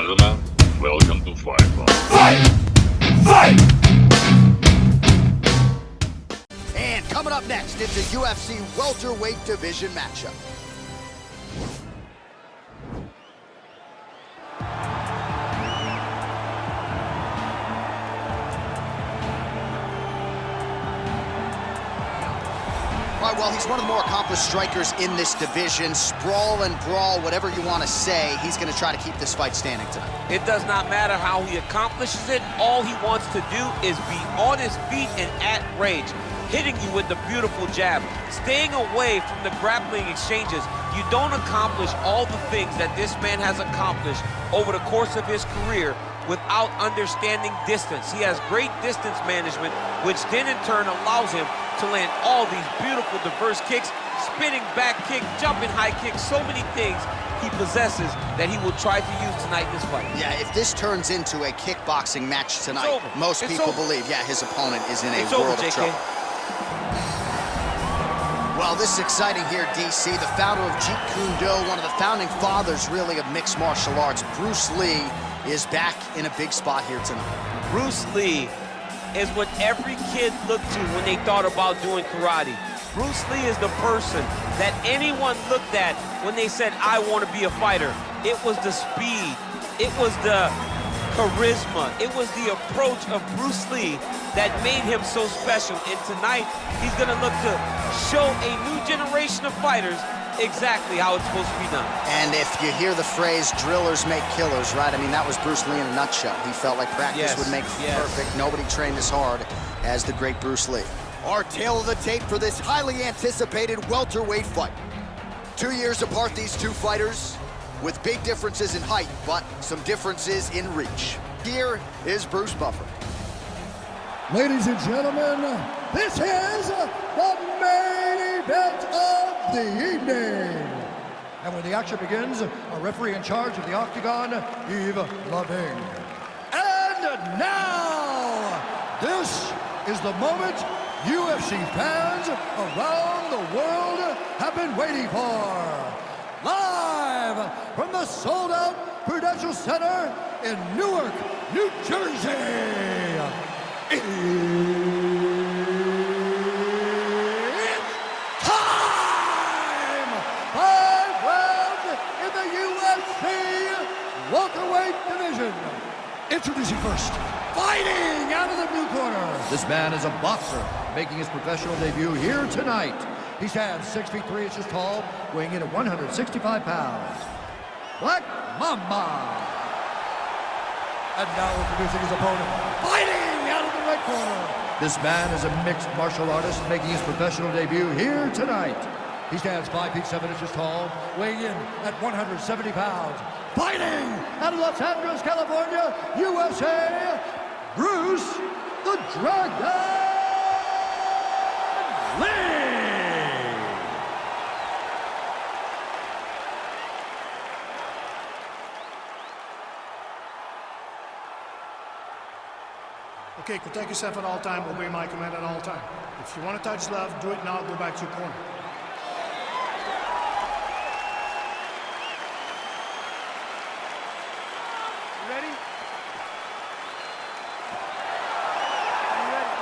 gentlemen, welcome to Fight Club. Fight! Fight! And coming up next, it's a UFC welterweight division matchup. All right, well, he's one of the more accomplished strikers in this division. Sprawl and brawl, whatever you want to say, he's going to try to keep this fight standing tonight. It does not matter how he accomplishes it. All he wants to do is be on his feet and at range, hitting you with the beautiful jab, staying away from the grappling exchanges. You don't accomplish all the things that this man has accomplished over the course of his career without understanding distance. He has great distance management, which then in turn allows him to land all these beautiful diverse kicks, spinning back kick, jumping high kicks, so many things he possesses that he will try to use tonight in this fight. Yeah, if this turns into a kickboxing match tonight, most people believe, yeah, his opponent is in a world of trouble. Well, this is exciting here, DC. The founder of Jeet Kune Do, one of the founding fathers, really, of mixed martial arts, Bruce Lee, is back in a big spot here tonight. Bruce Lee is what every kid looked to when they thought about doing karate. Bruce Lee is the person that anyone looked at when they said, I want to be a fighter. It was the speed, it was the charisma, it was the approach of Bruce Lee that made him so special. And tonight, he's gonna look to show a new generation of fighters exactly how it's supposed to be done. And if you hear the phrase, drillers make killers, right? I mean, that was Bruce Lee in a nutshell. He felt like practice would make perfect. Nobody trained as hard as the great Bruce Lee. Our tale of the tape for this highly anticipated welterweight fight. 2 years apart, these two fighters, with big differences in height, but some differences in reach. Here is Bruce Buffer. Ladies and gentlemen, this is the main event of the evening. And when the action begins, a referee in charge of the Octagon, Yves Loving. And now, this is the moment UFC fans around the world have been waiting for. Live from the sold-out Prudential Center in Newark, New Jersey. It's time! 5 rounds in the UFC welterweight division. Introducing first, fighting out of the blue corner. This man is a boxer, making his professional debut here tonight. He stands 6 feet 3 inches tall, weighing in at 165 pounds. Black Mamba. And now introducing his opponent, fighting out of the right corner. This man is a mixed martial artist, making his professional debut here tonight. He stands 5 feet 7 inches tall, weighing in at 170 pounds. Fighting out of Los Angeles, California, USA, Bruce the Dragon Lee. Okay, protect yourself at all time, obey my command at all time. If you want to touch left, do it now, go back to your corner. You ready? You ready?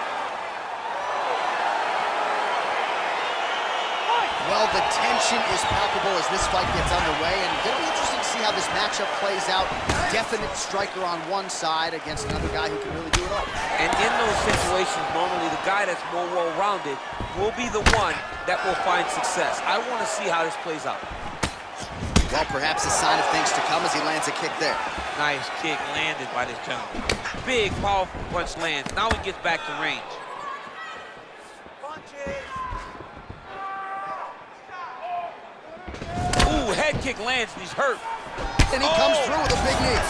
Well, the tension is palpable as this fight gets underway, and it'll be interesting to see how this matchup plays out. Definite striker on one side against another guy who can really do it all. And in those situations, normally the guy that's more well-rounded will be the one that will find success. I want to see how this plays out. Well, perhaps a sign of things to come as he lands a kick there. Nice kick landed by this gentleman. Big, powerful punch lands. Now he gets back to range. Ooh, head kick lands and he's hurt. And he comes through with a big knee.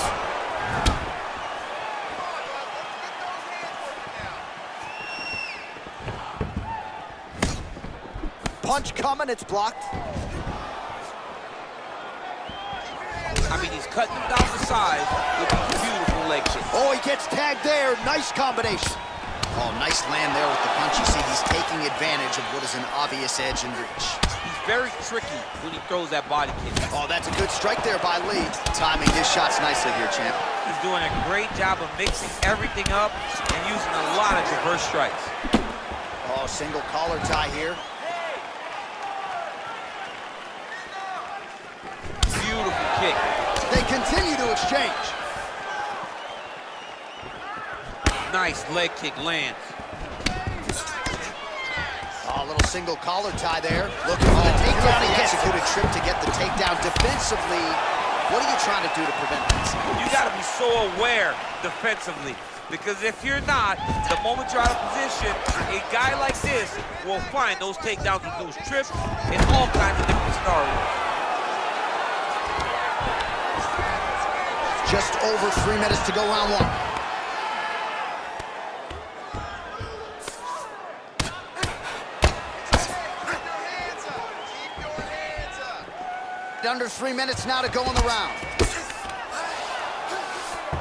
Punch coming, it's blocked. I mean, he's cutting him down the side with these beautiful leg kicks. Oh, he gets tagged there. Nice combination. Oh, nice land there with the punch. You see, he's taking advantage of what is an obvious edge and reach. He's very tricky when he throws that body kick. Oh, that's a good strike there by Lee. Timing his shots nicely here, champ. He's doing a great job of mixing everything up and using a lot of diverse strikes. Oh, single collar tie here. Beautiful kick. They continue to exchange. Nice leg kick lands. Oh, a little single collar tie there. Looking for the takedown. He executed trip to get the takedown. Defensively, what are you trying to do to prevent this? You got to be so aware defensively, because if you're not, the moment you're out of position, a guy like this will find those takedowns with those trips in all kinds of different scenarios. Just over 3 minutes to go, round one. Under 3 minutes now to go in the round.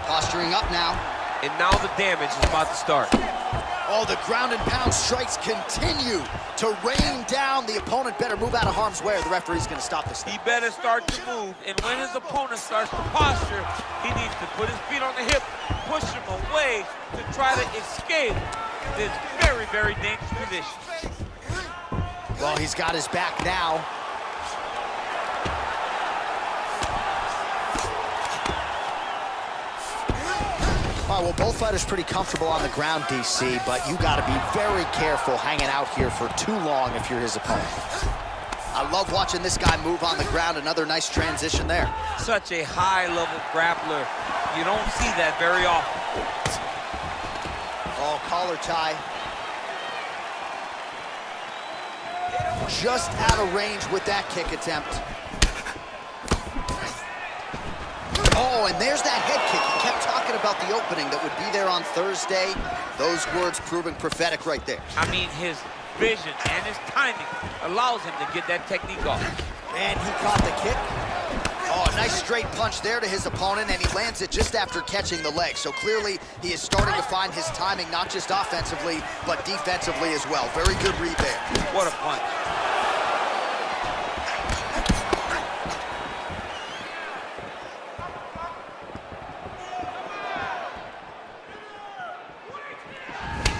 Posturing up now. And now the damage is about to start. Oh, the ground and pound strikes continue to rain down. The opponent better move out of harm's way or the referee's going to stop this thing. He better start to move, and when his opponent starts to posture, he needs to put his feet on the hip, push him away to try to escape this very, very dangerous position. Well, he's got his back now. All right, well, both fighters pretty comfortable on the ground, DC, but you got to be very careful hanging out here for too long if you're his opponent. I love watching this guy move on the ground. Another nice transition there. Such a high-level grappler. You don't see that very often. Oh, collar tie. Just out of range with that kick attempt. Oh, and there's that head kick. He kept talking about the opening that would be there on Thursday. Those words proving prophetic right there. I mean, his vision and his timing allows him to get that technique off. And he caught the kick. Oh, nice straight punch there to his opponent, and he lands it just after catching the leg. So clearly, he is starting to find his timing, not just offensively, but defensively as well. Very good read there. What a punch.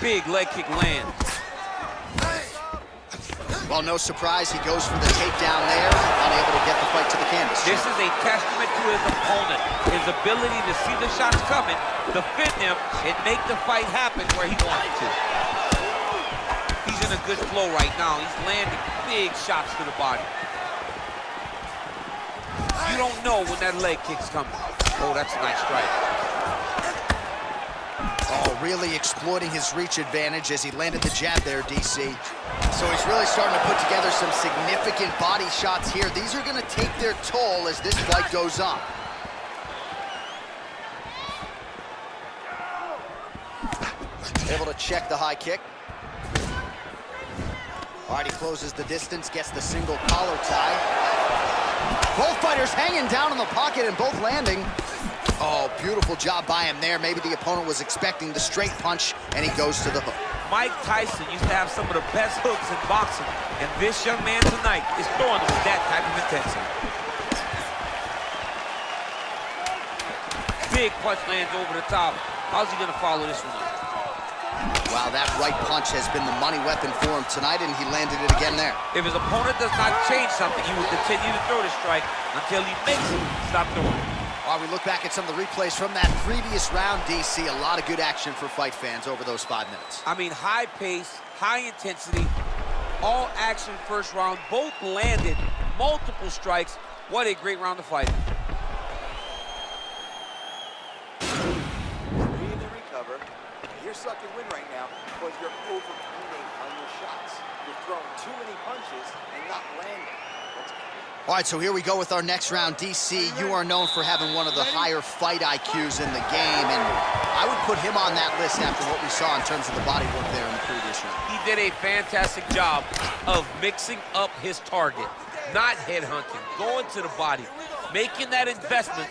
Big leg kick lands. Well, no surprise, he goes for the takedown there, unable to get the fight to the canvas. This is a testament to his opponent, his ability to see the shots coming, defend them, and make the fight happen where he wants it to. He's in a good flow right now. He's landing big shots to the body. You don't know when that leg kick's coming. Oh, that's a nice strike. Oh, really exploiting his reach advantage as he landed the jab there, DC. So he's really starting to put together some significant body shots here. These are going to take their toll as this fight goes on. Able to check the high kick. All right, he closes the distance, gets the single collar tie. Both fighters hanging down in the pocket and both landing. Oh, beautiful job by him there. Maybe the opponent was expecting the straight punch, and he goes to the hook. Mike Tyson used to have some of the best hooks in boxing, and this young man tonight is throwing them with that type of intensity. Big punch lands over the top. How's he gonna follow this one up? Wow, that right punch has been the money weapon for him tonight, and he landed it again there. If his opponent does not change something, he will continue to throw the strike until he makes him stop throwing. While we look back at some of the replays from that previous round, DC, a lot of good action for fight fans over those 5 minutes. I mean, high pace, high intensity, all action first round, both landed multiple strikes. What a great round of fighting. Breathe and recover. You're sucking wind right now because you're overcommitting on your shots. You're throwing too many punches and not landing. All right, so here we go with our next round. DC, you are known for having one of the higher fight IQs in the game, and I would put him on that list after what we saw in terms of the body work there in the previous round. He did a fantastic job of mixing up his target, not headhunting, going to the body, making that investment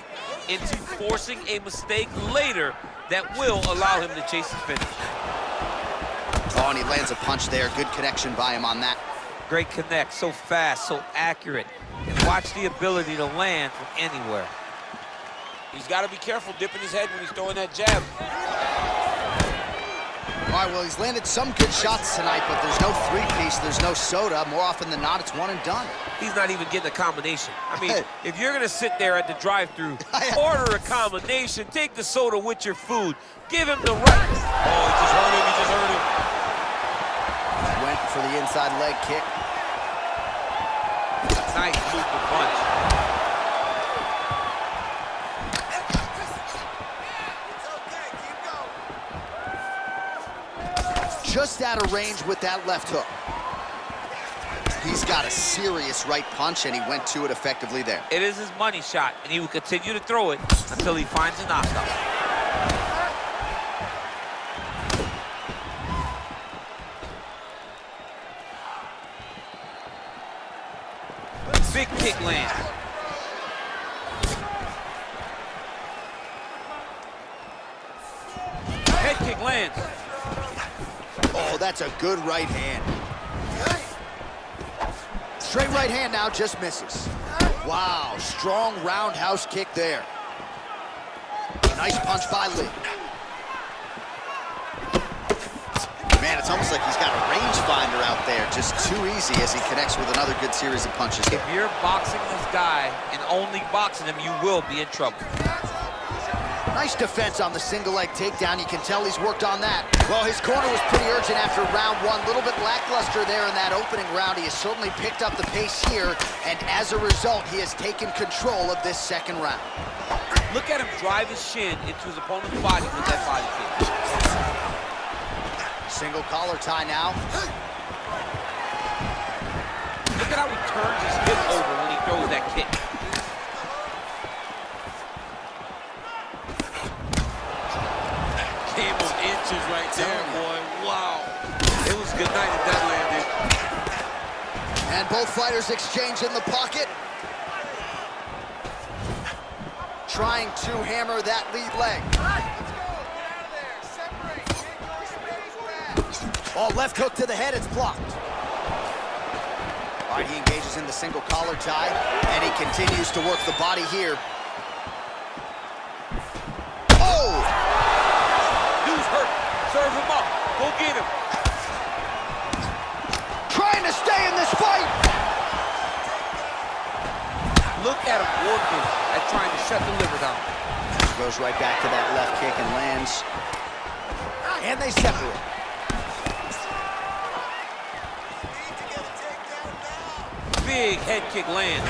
into forcing a mistake later that will allow him to chase his finish. Oh, and he lands a punch there. Good connection by him on that. Great connect, so fast, so accurate. And watch the ability to land from anywhere. He's got to be careful dipping his head when he's throwing that jab. All right, well, he's landed some good shots tonight, but there's no three-piece, there's no soda. More often than not, it's one and done. He's not even getting a combination. I mean, if you're gonna sit there at the drive-thru, order a combination, take the soda with your food, give him the right. Oh, he just hurt him, he just hurt him. Went for the inside leg kick. Nice super punch. Just out of range with that left hook. He's got a serious right punch, and he went to it effectively there. It is his money shot, and he will continue to throw it until he finds a knockout. Big kick lands. Head kick lands. Oh, that's a good right hand. Straight right hand now, just misses. Wow, strong roundhouse kick there. Nice punch by Lee. Man, it's almost like he's got a rangefinder out there. Just too easy as he connects with another good series of punches. If you're boxing this guy and only boxing him, you will be in trouble. Nice defense on the single leg takedown. You can tell he's worked on that. Well, his corner was pretty urgent after round one. A little bit lackluster there in that opening round. He has certainly picked up the pace here, and as a result, he has taken control of this second round. Look at him drive his shin into his opponent's body with that body kick. Single collar tie now. Look at how he turns his hip over when he throws that kick. Game of inches right there, boy. Wow. It was good night if that landed. And both fighters exchange in the pocket. Trying to hammer that lead leg. Oh, left hook to the head, it's blocked. All right, he engages in the single collar tie, and he continues to work the body here. Oh! Dude's hurt. Serve him up. Go get him. Trying to stay in this fight! Look at him working at trying to shut the liver down. Goes right back to that left kick and lands. And they separate. Big head kick lands.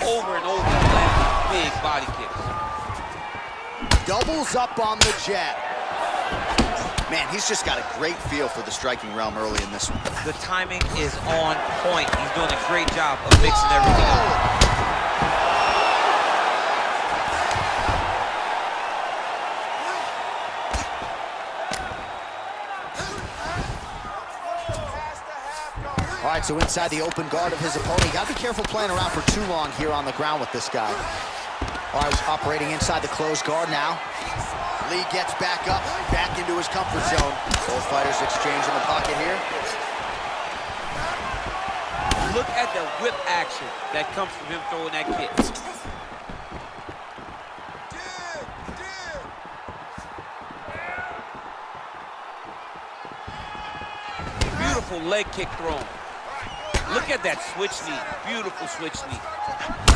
Over and over, landing big body kicks. Doubles up on the jab. Man, he's just got a great feel for the striking realm early in this one. The timing is on point. He's doing a great job of mixing everything up. All right, so inside the open guard of his opponent. You got to be careful playing around for too long here on the ground with this guy. All right, he's operating inside the closed guard now. Lee gets back up, back into his comfort zone. Both fighters exchange in the pocket here. Look at the whip action that comes from him throwing that kick. Beautiful leg kick thrown. Look at that switch knee. Beautiful switch knee.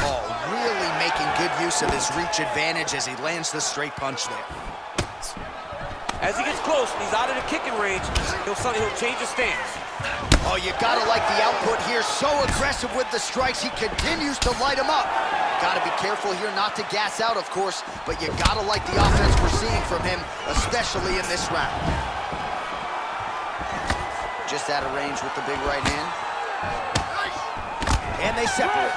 Oh, really making good use of his reach advantage as he lands the straight punch there. As he gets close and he's out of the kicking range, he'll change his stance. Oh, you gotta like the output here. So aggressive with the strikes. He continues to light him up. Gotta be careful here not to gas out, of course, but you gotta like the offense we're seeing from him, especially in this round. Just out of range with the big right hand. And they separate.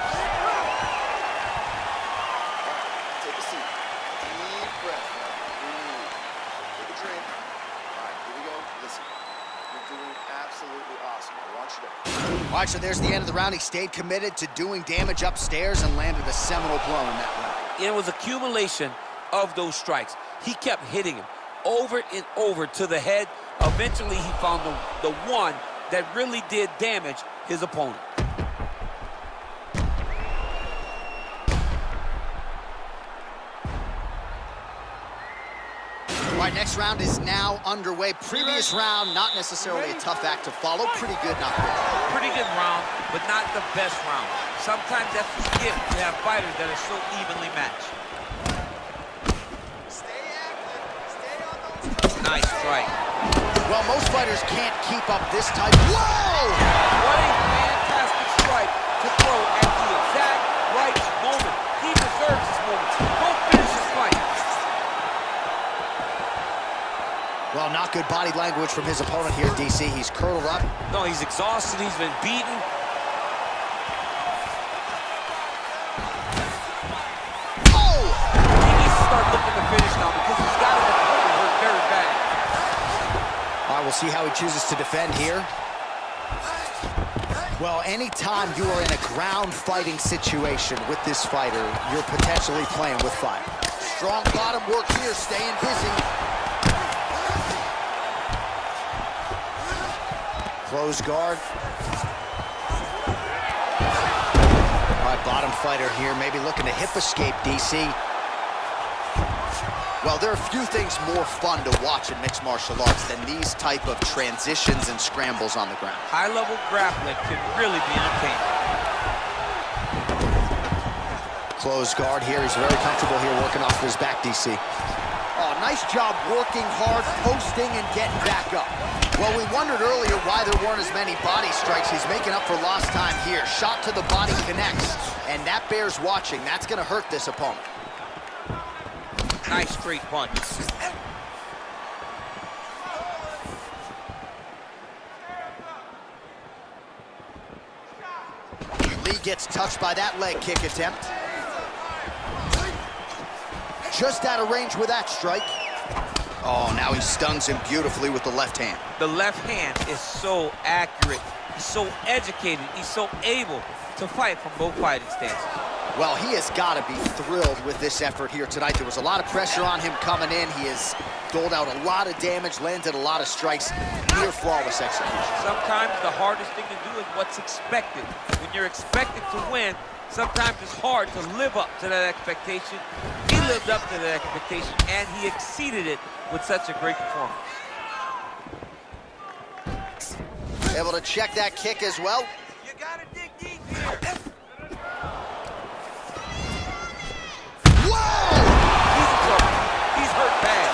Take a seat. Deep breath. Breathe. Take a drink. All right, here we go. Listen, you're doing absolutely awesome. I want you to... All right, so there's the end of the round. He stayed committed to doing damage upstairs and landed a seminal blow in that round. It was accumulation of those strikes. He kept hitting him over and over to the head. Eventually, he found the one that really did damage his opponent. All right, next round is now underway. Previous round, not necessarily a tough act to follow. Pretty good, not good. Pretty good round, but not the best round. Sometimes that's the gift to have fighters that are so evenly matched. Stay active. Stay on those. Nice strike. Well, most fighters can't keep up this type. Whoa! What a fantastic strike to throw at the exact right moment. He deserves this moment. Go finish this fight. Well, not good body language from his opponent here, DC. He's curled up. No, he's exhausted. He's been beaten. Oh! He needs to start looking to finish now because he's got his opponent hurt very bad. All right, we'll see how he chooses to defend here. Well, anytime you are in a ground fighting situation with this fighter, you're potentially playing with fire. Strong bottom work here, staying busy. Close guard. All right, bottom fighter here, maybe looking to hip escape, DC. Well, there are few things more fun to watch in mixed martial arts than these type of transitions and scrambles on the ground. High-level grappling can really be entertaining. Close guard here. He's very comfortable here working off his back, DC. Oh, nice job working hard, posting, and getting back up. Well, we wondered earlier why there weren't as many body strikes. He's making up for lost time here. Shot to the body connects, and that bears watching. That's going to hurt this opponent. Nice straight punch. Lee gets touched by that leg kick attempt. Just out of range with that strike. Oh, now he stuns him beautifully with the left hand. The left hand is so accurate. He's so educated. He's so able to fight from both fighting stances. Well, he has got to be thrilled with this effort here tonight. There was a lot of pressure on him coming in. He has doled out a lot of damage, landed a lot of strikes, near flawless execution. Sometimes the hardest thing to do is what's expected. When you're expected to win, sometimes it's hard to live up to that expectation. He lived up to that expectation, and he exceeded it with such a great performance. Able to check that kick as well. You gotta dig deep. Whoa! He's in trouble. He's hurt bad.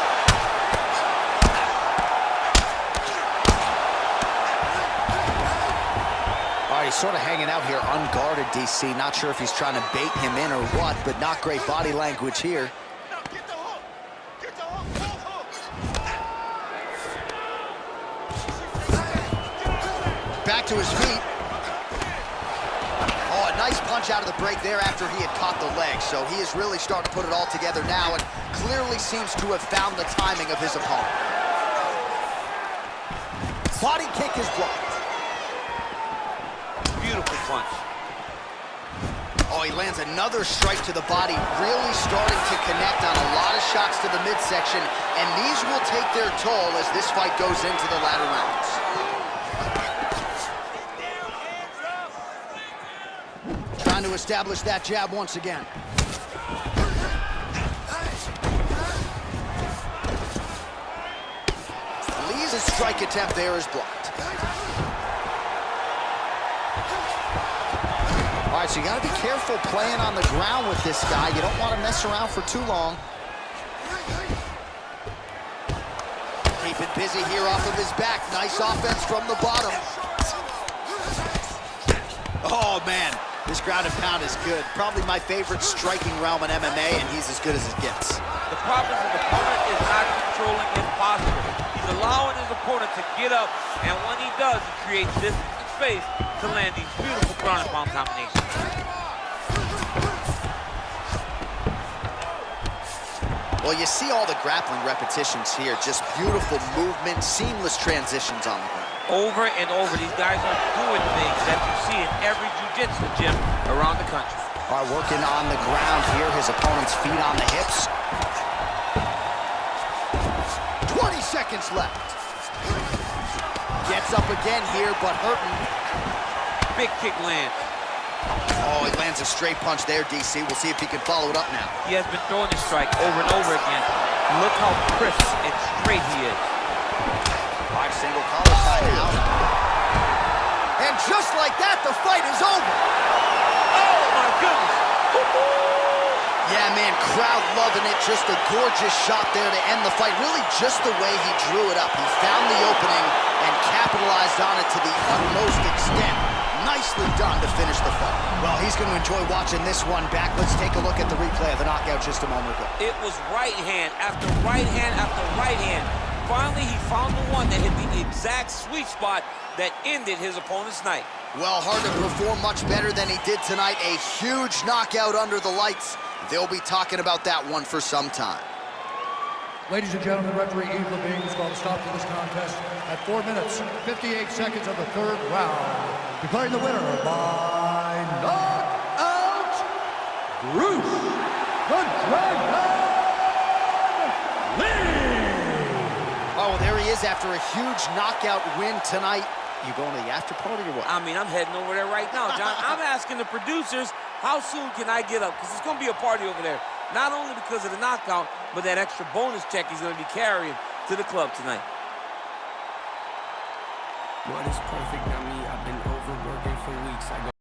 All right, he's sort of hanging out here unguarded, DC. Not sure if he's trying to bait him in or what, but not great body language here. Get the hook. Get the hook. Both hooks. Back to his feet. Oh, a nice punch out of the break there after he had caught the leg. So he is really starting to put it all together now and clearly seems to have found the timing of his opponent. Body kick is blocked. Beautiful punch. Oh, he lands another strike to the body, really starting to connect on a lot of shots to the midsection, and these will take their toll as this fight goes into the latter rounds. Trying to establish that jab once again. Lee's strike attempt there is blocked. All right, so you got to be careful playing on the ground with this guy. You don't want to mess around for too long. Keeping busy here off of his back. Nice offense from the bottom. Oh, man. This ground and pound is good. Probably my favorite striking realm in MMA, and he's as good as it gets. The problem is the opponent is not controlling his posture. He's allowing his opponent to get up, and when he does, he creates distance and space to land these beautiful ground and pound combinations. Well, you see all the grappling repetitions here. Just beautiful movement, seamless transitions on the ground. Over and over, these guys are doing things that you see in every jiu-jitsu gym around the country. All right, working on the ground here. His opponent's feet on the hips. seconds left. Gets up again here, but hurting. Big kick lands. Oh, he lands a straight punch there, DC. We'll see if he can follow it up now. He has been throwing this strike over and over again. Look how crisp and straight he is. 5 single collar tie now. And just like that, the fight is over. Oh, my goodness. Yeah, man, crowd loving it. Just a gorgeous shot there to end the fight. Really just the way he drew it up. He found the opening and capitalized on it to the utmost extent. Nicely done to finish the fight. Well, he's going to enjoy watching this one back. Let's take a look at the replay of the knockout just a moment ago. It was right hand after right hand after right hand. Finally, he found the one that hit the exact sweet spot that ended his opponent's night. Well, hard to perform much better than he did tonight. A huge knockout under the lights. They'll be talking about that one for some time. Ladies and gentlemen, referee Yves Levine has called a stop to this contest at 4 minutes, 58 seconds of the third round, declaring the winner by knockout, Bruce the Dragon Lee! Oh, there he is after a huge knockout win tonight. You going to the after party or what? I mean, I'm heading over there right now, John. I'm asking the producers, how soon can I get up? Because it's going to be a party over there. Not only because of the knockout, but that extra bonus check he's going to be carrying to the club tonight. What is perfect? I mean, I've been overworking for weeks. I go